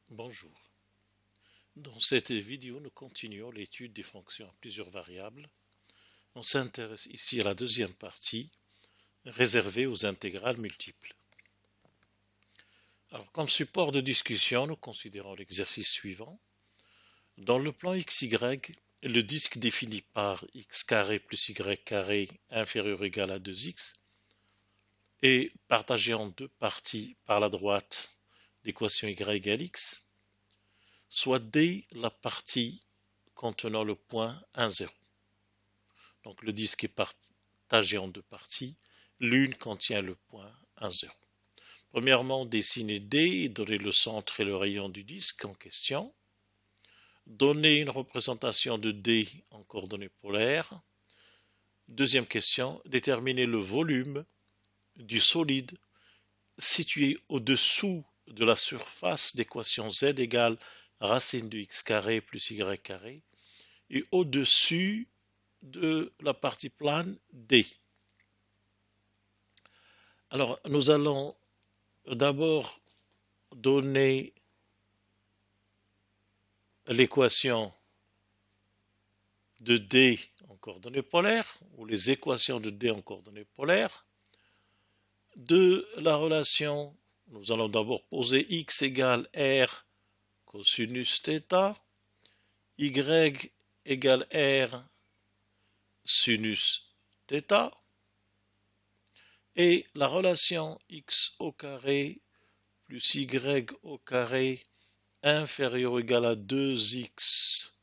Bonjour. Dans cette vidéo, nous continuons l'étude des fonctions à plusieurs variables. On s'intéresse ici à la deuxième partie, réservée aux intégrales multiples. Alors, comme support de discussion, nous considérons l'exercice suivant. Dans le plan XY, le disque défini par x carré plus y carré inférieur ou égal à 2x est partagé en deux parties par la droite d'équation y égale x, soit D la partie contenant le point 1, 0. Donc le disque est partagé en deux parties. L'une contient le point 1, 0. Premièrement, dessiner D et donner le centre et le rayon du disque en question. Donner une représentation de D en coordonnées polaires. Deuxième question, déterminer le volume du solide situé au-dessous de la surface d'équation Z égale racine de x carré plus y carré et au-dessus de la partie plane D. Alors, nous allons d'abord donner l'équation de D en coordonnées polaires, ou les équations de D en coordonnées polaires. De la relation, nous allons d'abord poser x égale R cosinus θ, y égale R sinus θ, et la relation x au carré plus y au carré inférieur ou égal à 2x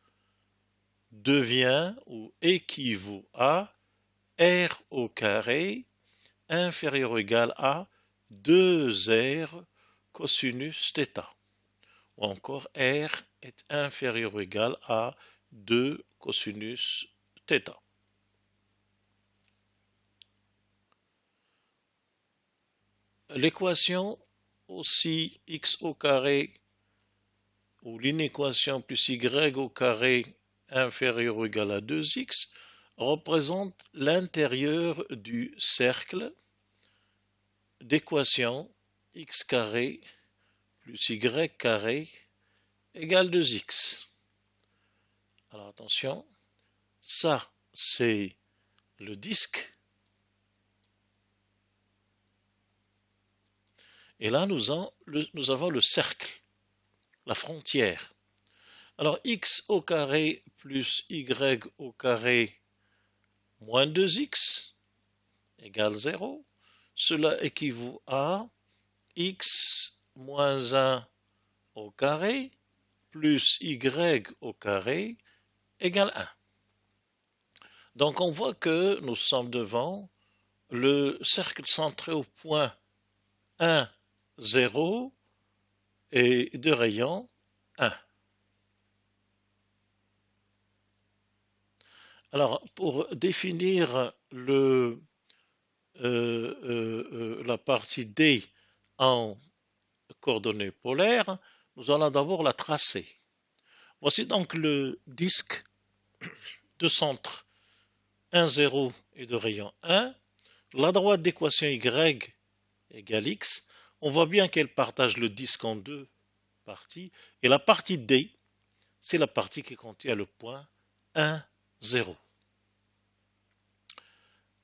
devient ou équivaut à R au carré inférieur ou égal à 2R cosinus θ. Ou encore R est inférieur ou égal à 2 cosinus θ. L'équation aussi x au carré ou l'inéquation plus y au carré inférieur ou égal à 2x représente l'intérieur du cercle d'équation x carré plus y carré égale 2x. Alors attention, ça c'est le disque. Et là nous avons le cercle, la frontière. Alors x au carré plus y au carré moins 2x égale 0. Cela équivaut à x moins 1 au carré plus y au carré égale 1. Donc on voit que nous sommes devant le cercle centré au point 1, 0 et de rayon 1. Alors pour définir la partie D en coordonnées polaires, nous allons d'abord la tracer. Voici donc le disque de centre 1, 0 et de rayon 1. La droite d'équation y égale x. On voit bien qu'elle partage le disque en deux parties. Et la partie D, c'est la partie qui contient le point 1, 0.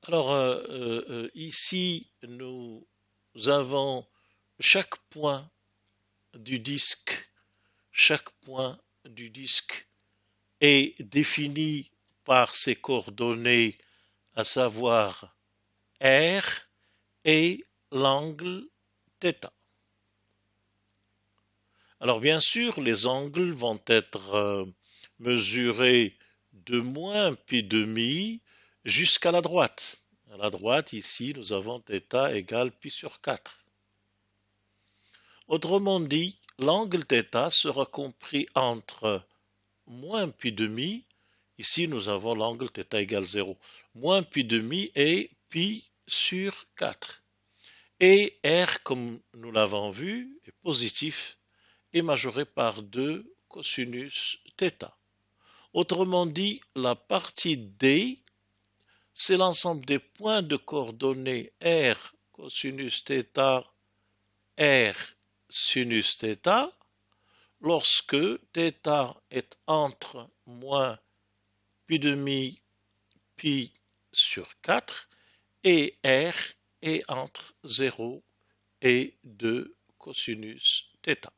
Alors ici, nous avons chaque point du disque est défini par ses coordonnées, à savoir R et l'angle θ. Alors bien sûr, les angles vont être mesurés de moins pi demi jusqu'à la droite. À la droite, ici, nous avons θ égale pi sur 4. Autrement dit, l'angle θ sera compris entre moins pi demi, ici nous avons l'angle θ égale 0, moins pi demi et pi sur 4. Et R, comme nous l'avons vu, est positif et majoré par 2 cosinus θ. Autrement dit, la partie D, c'est l'ensemble des points de coordonnées R cosinus θ, R sinus θ, lorsque θ est entre moins pi demi pi sur 4 et R est entre 0 et 2 cosinus θ.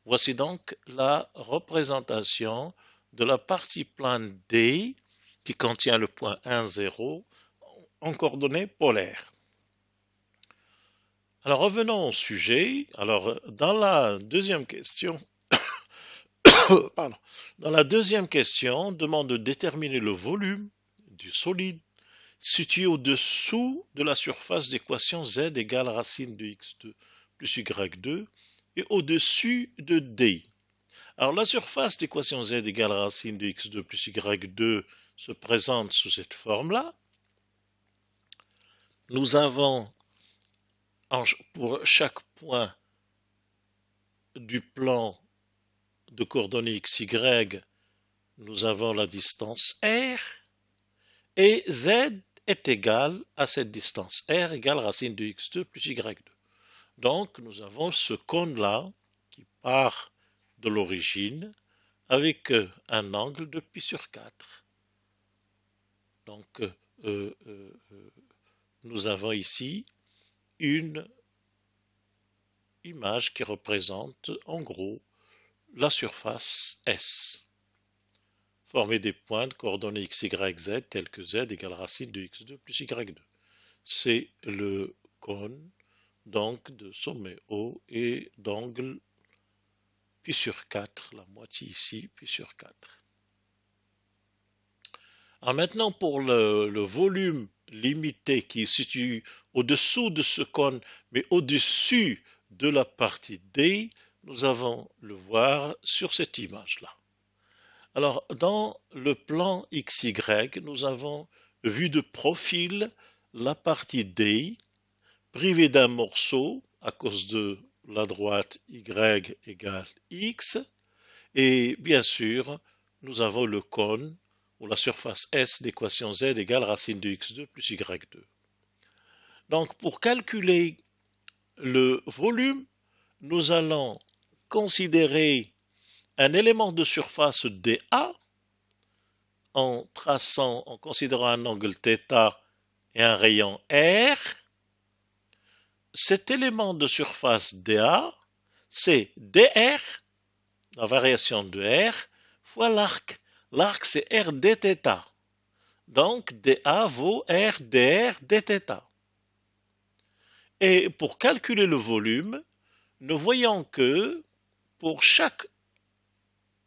Voici donc la représentation de la partie plane D qui contient le point 1, 0 en coordonnées polaires. Alors revenons au sujet. Alors dans la deuxième question, on demande de déterminer le volume du solide situé au-dessous de la surface d'équation z égale racine de x2 plus y2 et au-dessus de D. Alors la surface d'équation z égale racine de x2 plus y2 se présente sous cette forme-là. Nous avons pour chaque point du plan de coordonnées x, y, nous avons la distance r et z est égal à cette distance. R égale racine de x2 plus y2. Donc nous avons ce cône-là qui part de l'origine avec un angle de pi sur 4. Donc nous avons ici une image qui représente en gros la surface S, formée des points de coordonnées x, y, z tels que z égale racine de x2 plus y2. C'est le cône donc de sommet haut et d'angle pi sur 4, la moitié ici, pi sur 4. Alors maintenant pour le volume limité qui se situe au-dessous de ce cône, mais au-dessus de la partie D, nous allons le voir sur cette image-là. Alors, dans le plan XY, nous avons vu de profil la partie D, privée d'un morceau à cause de la droite Y égale X, et bien sûr, nous avons le cône ou la surface S d'équation Z égale racine de x2 plus y2. Donc, pour calculer le volume, nous allons considérer un élément de surface dA en considérant un angle θ et un rayon R. Cet élément de surface dA, c'est dr, la variation de R, fois l'arc. L'arc, c'est r dθ. Donc, dA vaut r dr dθ. Et pour calculer le volume, nous voyons que pour chaque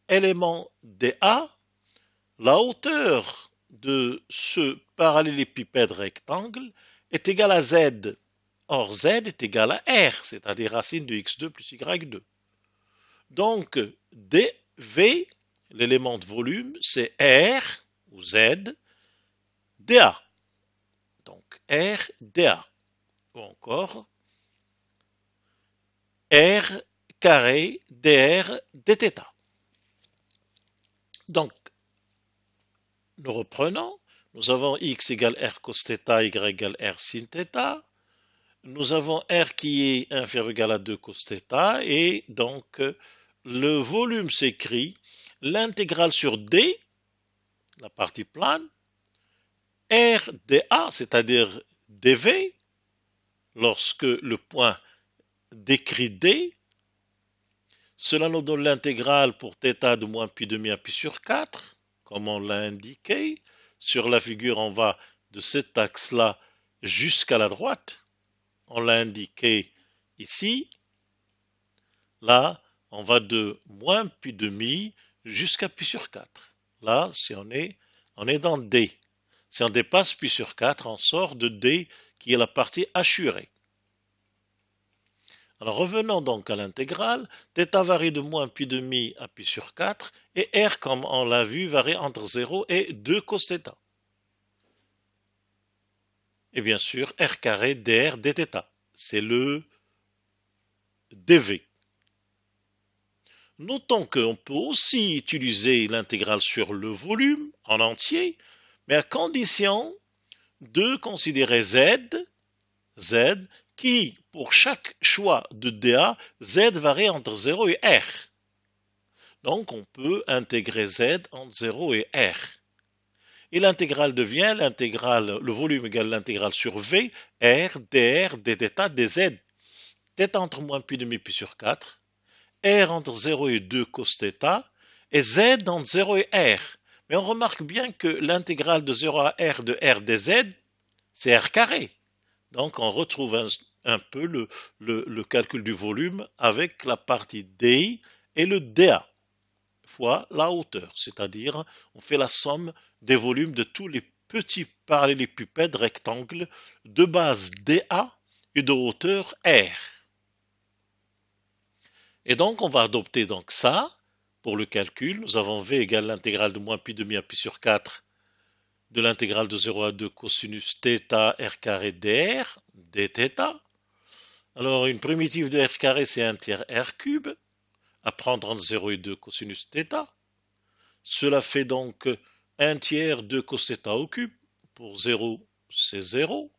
élément dA, la hauteur de ce parallélépipède rectangle est égale à z. Or, z est égal à r, c'est-à-dire racine de x2 plus y2. Donc, dV, l'élément de volume, c'est r ou z dA. Donc, r dA. Ou encore r carré dr dθ. Donc, nous reprenons. Nous avons x égale r cos θ, y égale r sin θ. Nous avons r qui est inférieur ou égal à 2 cos θ. Et donc, le volume s'écrit l'intégrale sur D, la partie plane, r dA, c'est-à-dire dV, lorsque le point décrit D, cela nous donne l'intégrale pour θ de moins pi demi à pi sur 4, comme on l'a indiqué. Sur la figure, on va de cet axe-là jusqu'à la droite. On l'a indiqué ici. Là, on va de moins pi demi jusqu'à pi sur 4. Là, si on est dans D. Si on dépasse pi sur 4, on sort de D, qui est la partie hachurée. Alors revenons donc à l'intégrale. θ varie de moins pi demi à pi sur 4 et R, comme on l'a vu, varie entre 0 et 2 cos θ. Et bien sûr, R carré dr dθ. C'est le dV. Notons qu'on peut aussi utiliser l'intégrale sur le volume en entier, mais à condition de considérer Z, qui, pour chaque choix de dA, Z varie entre 0 et R. Donc on peut intégrer z entre 0 et r. Et l'intégrale devient l'intégrale, le volume égale l'intégrale sur v, r, dr, dθ, dz. θ entre moins pi demi pi sur 4, r entre 0 et 2 cos θ, et z entre 0 et r. Mais on remarque bien que l'intégrale de 0 à r de r dz, c'est r carré. Donc on retrouve un peu le calcul du volume avec la partie di et le dA fois la hauteur, c'est-à-dire on fait la somme des volumes de tous les petits parallélépipèdes rectangles de base dA et de hauteur R. Et donc on va adopter donc ça pour le calcul. Nous avons V égale l'intégrale de moins pi demi à pi sur 4 de l'intégrale de 0 à 2 cosinus θ r carré dr dθ. Alors une primitive de r carré c'est un tiers r cube à prendre entre 0 et 2 cosinus θ. Cela fait donc 1 tiers de cos θ au cube. Pour 0, c'est 0.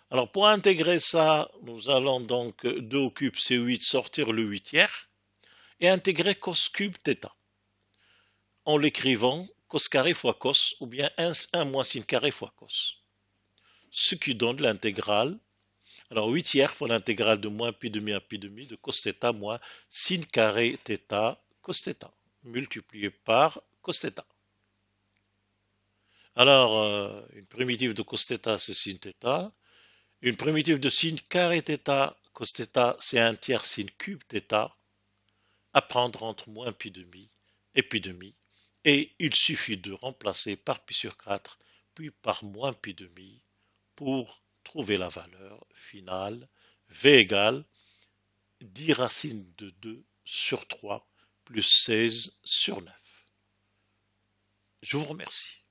Alors pour intégrer ça, nous allons donc 2 au cube, c'est 8, sortir le 8 tiers et intégrer cos cube θ. En l'écrivant cos carré fois cos ou bien 1 moins sin carré fois cos. Ce qui donne l'intégrale. Alors 8 tiers fois l'intégrale de moins pi demi à pi demi de cos θ moins sin carré θ cos θ multiplié par cos θ. Alors, une primitive de cos θ, c'est sin θ. Une primitive de sin carré θ, cos θ, c'est 1 tiers sin cube θ, à prendre entre moins pi demi et pi demi. Et il suffit de remplacer par pi sur 4, puis par moins pi demi, pour trouver la valeur finale. V égale 10 racines de 2 sur 3 plus 16 sur 9. Je vous remercie.